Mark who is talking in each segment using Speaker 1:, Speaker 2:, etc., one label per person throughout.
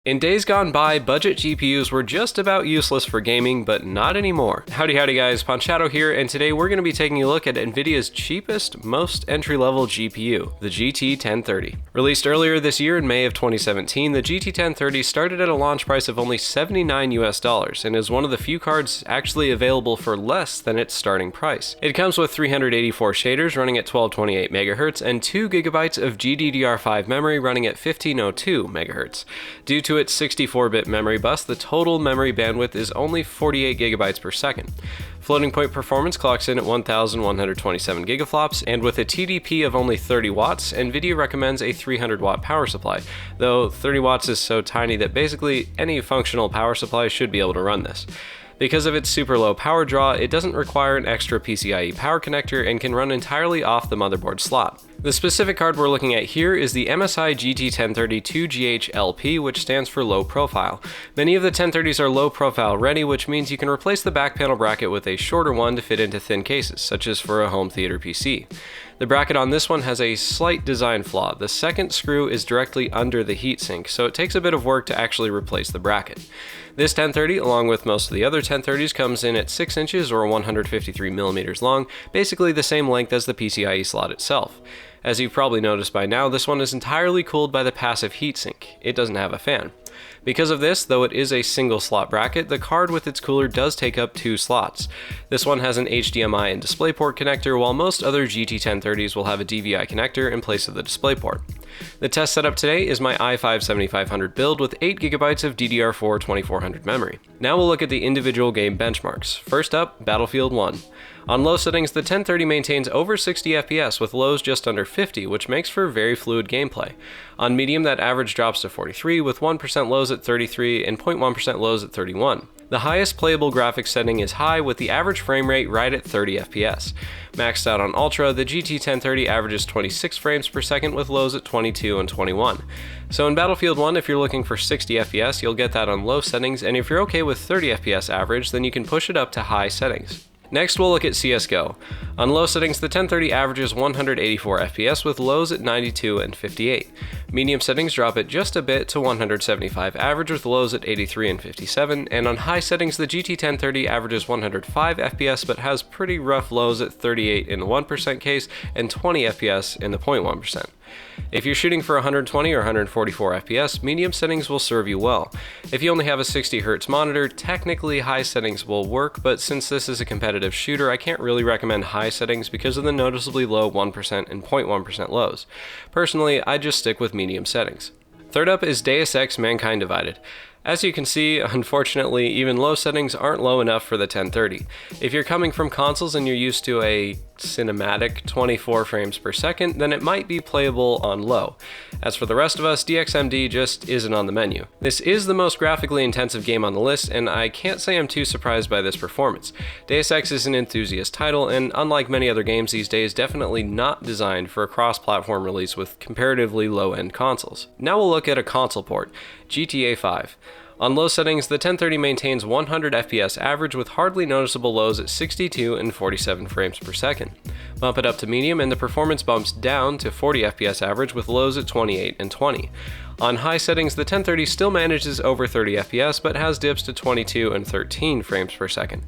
Speaker 1: In days gone by, budget GPUs were just about useless for gaming, but not anymore. Howdy guys, Ponchato here, and today we're going to be taking a look at NVIDIA's cheapest, most entry-level GPU, the GT 1030. Released earlier this year in May of 2017, the GT 1030 started at a launch price of only $79 and is one of the few cards actually available for less than its starting price. It comes with 384 shaders running at 1228 MHz and 2 GB of GDDR5 memory running at 1502 MHz. Due to its 64-bit memory bus, the total memory bandwidth is only 48 GB per second. Floating point performance clocks in at 1,127 gigaflops, and with a TDP of only 30 watts, NVIDIA recommends a 300 watt power supply, though 30 watts is so tiny that basically any functional power supply should be able to run this. Because of its super low power draw, it doesn't require an extra PCIe power connector and can run entirely off the motherboard slot. The specific card we're looking at here is the MSI GT 1030 2GH LP, which stands for low profile. Many of the 1030s are low profile ready, which means you can replace the back panel bracket with a shorter one to fit into thin cases, such as for a home theater PC. The bracket on this one has a slight design flaw. The second screw is directly under the heatsink, so it takes a bit of work to actually replace the bracket. This 1030, along with most of the other 1030s, comes in at 6 inches or 153 millimeters long, basically the same length as the PCIe slot itself. As you've probably noticed by now, this one is entirely cooled by the passive heatsink. It doesn't have a fan. Because of this, though it is a single slot bracket, the card with its cooler does take up 2 slots. This one has an HDMI and DisplayPort connector, while most other GT 1030s will have a DVI connector in place of the DisplayPort. The test setup today is my i5-7500 build with 8GB of DDR4 2400 memory. Now we'll look at the individual game benchmarks. First up, Battlefield 1. On low settings, the 1030 maintains over 60 FPS with lows just under 50, which makes for very fluid gameplay. On medium, that average drops to 43, with 1% lows at 33 and 0.1% lows at 31. The highest playable graphics setting is high, with the average frame rate right at 30 FPS. Maxed out on Ultra, the GT 1030 averages 26 frames per second with lows at 22 and 21. So in Battlefield 1, if you're looking for 60 FPS, you'll get that on low settings, and if you're okay with 30 FPS average, then you can push it up to high settings. Next, we'll look at CSGO. On low settings, the 1030 averages 184 FPS with lows at 92 and 58. Medium settings drop it just a bit to 175 average with lows at 83 and 57, and on high settings, the GT 1030 averages 105 FPS but has pretty rough lows at 38 in the 1% case and 20 FPS in the 0.1%. If you're shooting for 120 or 144 FPS, medium settings will serve you well. If you only have a 60Hz monitor, technically high settings will work, but since this is a competitive shooter, I can't really recommend high settings because of the noticeably low 1% and 0.1% lows. Personally, I just stick with medium settings. Third up is Deus Ex: Mankind Divided. As you can see, unfortunately, even low settings aren't low enough for the 1030. If you're coming from consoles and you're used to a cinematic 24 frames per second, then it might be playable on low. As for the rest of us, DXMD just isn't on the menu. This is the most graphically intensive game on the list, and I can't say I'm too surprised by this performance. Deus Ex is an enthusiast title, and unlike many other games these days, definitely not designed for a cross-platform release with comparatively low-end consoles. Now we'll look at a console port, GTA 5. On low settings, the 1030 maintains 100 FPS average with hardly noticeable lows at 62 and 47 frames per second. Bump it up to medium and the performance bumps down to 40 FPS average with lows at 28 and 20. On high settings, the 1030 still manages over 30 FPS but has dips to 22 and 13 frames per second.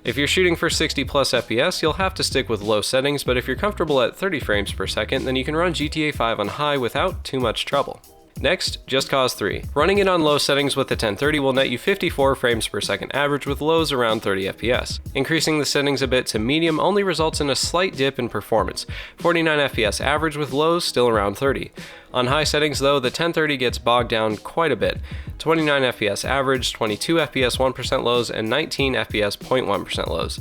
Speaker 1: If you're shooting for 60 plus FPS, you'll have to stick with low settings, but if you're comfortable at 30 frames per second, then you can run GTA 5 on high without too much trouble. Next, Just Cause 3. Running it on low settings with the 1030 will net you 54 frames per second average with lows around 30 FPS. Increasing the settings a bit to medium only results in a slight dip in performance, 49 FPS average with lows still around 30. On high settings though, the 1030 gets bogged down quite a bit, 29 FPS average, 22 FPS 1% lows, and 19 FPS 0.1% lows.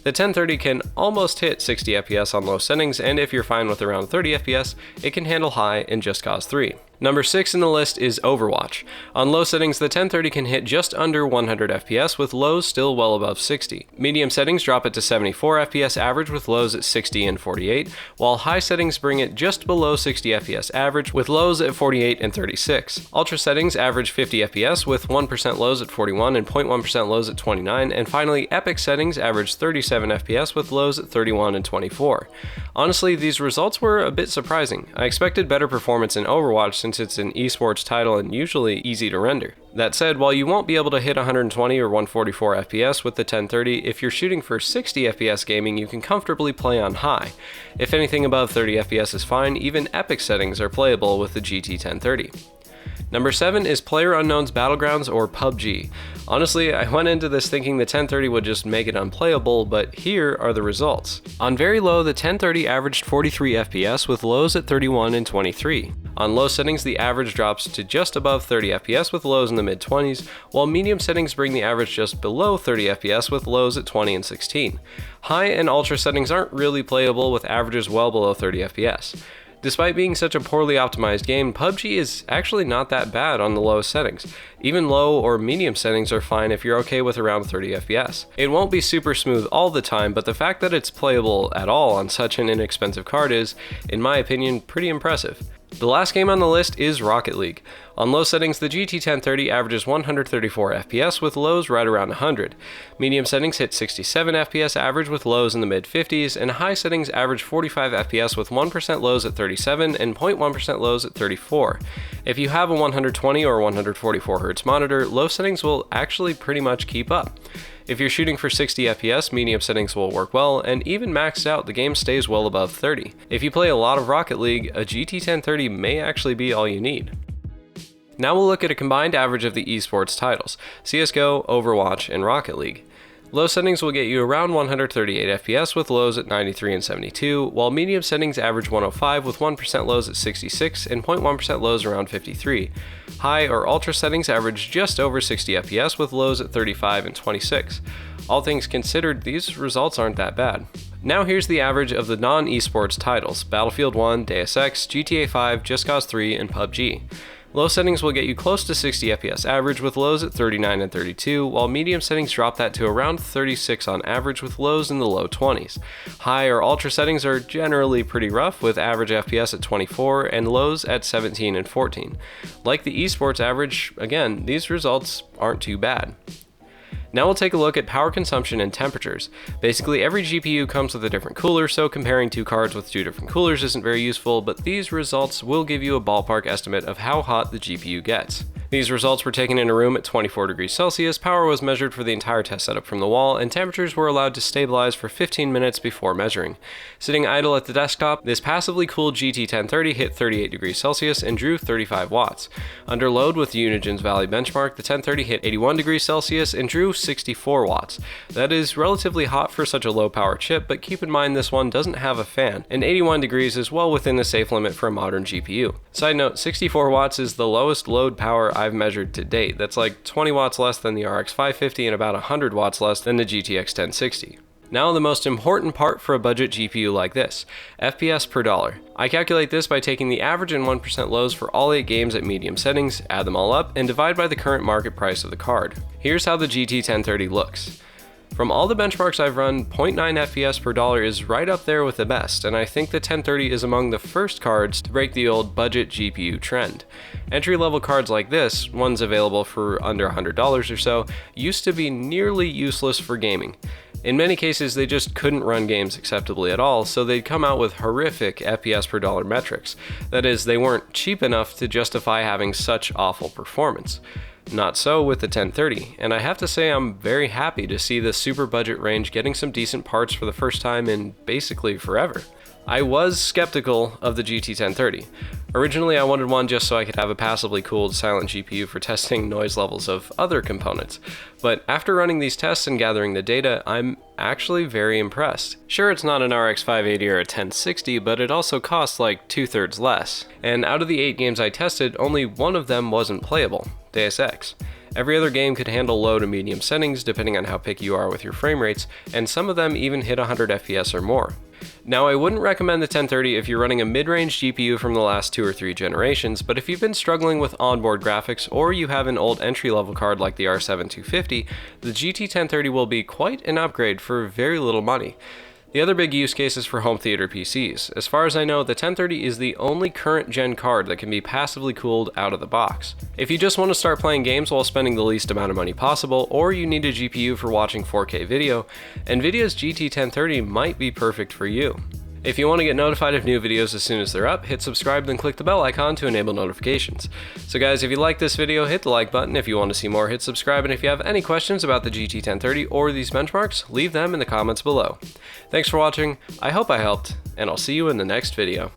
Speaker 1: The 1030 can almost hit 60 FPS on low settings, and if you're fine with around 30 FPS, it can handle high in Just Cause 3. Number 6 in the list is Overwatch. On low settings, the 1030 can hit just under 100 FPS with lows still well above 60. Medium settings drop it to 74 FPS average with lows at 60 and 48, while high settings bring it just below 60 FPS average with lows at 48 and 36. Ultra settings average 50 FPS with 1% lows at 41 and 0.1% lows at 29, and finally epic settings averaged 37 FPS with lows at 31 and 24. Honestly, these results were a bit surprising. I expected better performance in Overwatch since it's an esports title and usually easy to render. That said, while you won't be able to hit 120 or 144 FPS with the 1030, if you're shooting for 60 FPS gaming, you can comfortably play on high. If anything above 30 FPS is fine, even epic settings are playable with the GT 1030. Number 7 is PlayerUnknown's Battlegrounds, or PUBG. Honestly, I went into this thinking the 1030 would just make it unplayable, but here are the results. On very low, the 1030 averaged 43 FPS with lows at 31 and 23. On low settings, the average drops to just above 30 FPS with lows in the mid-20s, while medium settings bring the average just below 30 FPS with lows at 20 and 16. High and ultra settings aren't really playable with averages well below 30 FPS. Despite being such a poorly optimized game, PUBG is actually not that bad on the lowest settings. Even low or medium settings are fine if you're okay with around 30 FPS. It won't be super smooth all the time, but the fact that it's playable at all on such an inexpensive card is, in my opinion, pretty impressive. The last game on the list is Rocket League. On low settings, the GT 1030 averages 134 FPS with lows right around 100. Medium settings hit 67 FPS average with lows in the mid-50s, and high settings average 45 FPS with 1% lows at 37 and 0.1% lows at 34. If you have a 120 or 144 Hz monitor, low settings will actually pretty much keep up. If you're shooting for 60 FPS, medium settings will work well, and even maxed out, the game stays well above 30. If you play a lot of Rocket League, a GT 1030 may actually be all you need. Now we'll look at a combined average of the esports titles: CSGO, Overwatch, and Rocket League. Low settings will get you around 138 FPS with lows at 93 and 72, while medium settings average 105 with 1% lows at 66 and 0.1% lows around 53. High or ultra settings average just over 60 FPS with lows at 35 and 26. All things considered, these results aren't that bad. Now here's the average of the non-esports titles: Battlefield 1, Deus Ex, GTA 5, Just Cause 3, and PUBG. Low settings will get you close to 60 FPS average with lows at 39 and 32, while medium settings drop that to around 36 on average with lows in the low 20s. High or ultra settings are generally pretty rough with average FPS at 24 and lows at 17 and 14. Like the esports average, again, these results aren't too bad. Now we'll take a look at power consumption and temperatures. Basically, every GPU comes with a different cooler, so comparing two cards with two different coolers isn't very useful, but these results will give you a ballpark estimate of how hot the GPU gets. These results were taken in a room at 24 degrees Celsius, power was measured for the entire test setup from the wall, and temperatures were allowed to stabilize for 15 minutes before measuring. Sitting idle at the desktop, this passively cooled GT 1030 hit 38 degrees Celsius and drew 35 watts. Under load with Unigen's Valley benchmark, the 1030 hit 81 degrees Celsius and drew 64 watts. That is relatively hot for such a low power chip, but keep in mind this one doesn't have a fan, and 81 degrees is well within the safe limit for a modern GPU. Side note, 64 watts is the lowest load power I've measured to date. That's like 20 watts less than the RX 550 and about 100 watts less than the GTX 1060. Now the most important part for a budget GPU like this: FPS per dollar. I calculate this by taking the average and 1% lows for all 8 games at medium settings, add them all up, and divide by the current market price of the card. Here's how the GT 1030 looks. From all the benchmarks I've run, 0.9 FPS per dollar is right up there with the best, and I think the 1030 is among the first cards to break the old budget GPU trend. Entry-level cards like this, ones available for under $100 or so, used to be nearly useless for gaming. In many cases, they just couldn't run games acceptably at all, so they'd come out with horrific FPS per dollar metrics. That is, they weren't cheap enough to justify having such awful performance. Not so with the 1030, and I have to say I'm very happy to see the super budget range getting some decent parts for the first time in basically forever. I was skeptical of the GT 1030. Originally I wanted one just so I could have a passively cooled silent GPU for testing noise levels of other components, but after running these tests and gathering the data, I'm actually very impressed. Sure, it's not an RX 580 or a 1060, but it also costs like 2/3 less. And out of the 8 games I tested, only one of them wasn't playable: Deus Ex. Every other game could handle low to medium settings depending on how picky you are with your frame rates, and some of them even hit 100 FPS or more. Now, I wouldn't recommend the 1030 if you're running a mid-range GPU from the last 2 or 3 generations, but if you've been struggling with onboard graphics or you have an old entry-level card like the R7 250, the GT 1030 will be quite an upgrade for very little money. The other big use case is for home theater PCs. As far as I know, the 1030 is the only current gen card that can be passively cooled out of the box. If you just want to start playing games while spending the least amount of money possible, or you need a GPU for watching 4K video, NVIDIA's GT 1030 might be perfect for you. If you want to get notified of new videos as soon as they're up, hit subscribe, then click the bell icon to enable notifications. So guys, if you like this video, hit the like button. If you want to see more, hit subscribe, and if you have any questions about the GT 1030 or these benchmarks, leave them in the comments below. Thanks for watching, I hope I helped, and I'll see you in the next video.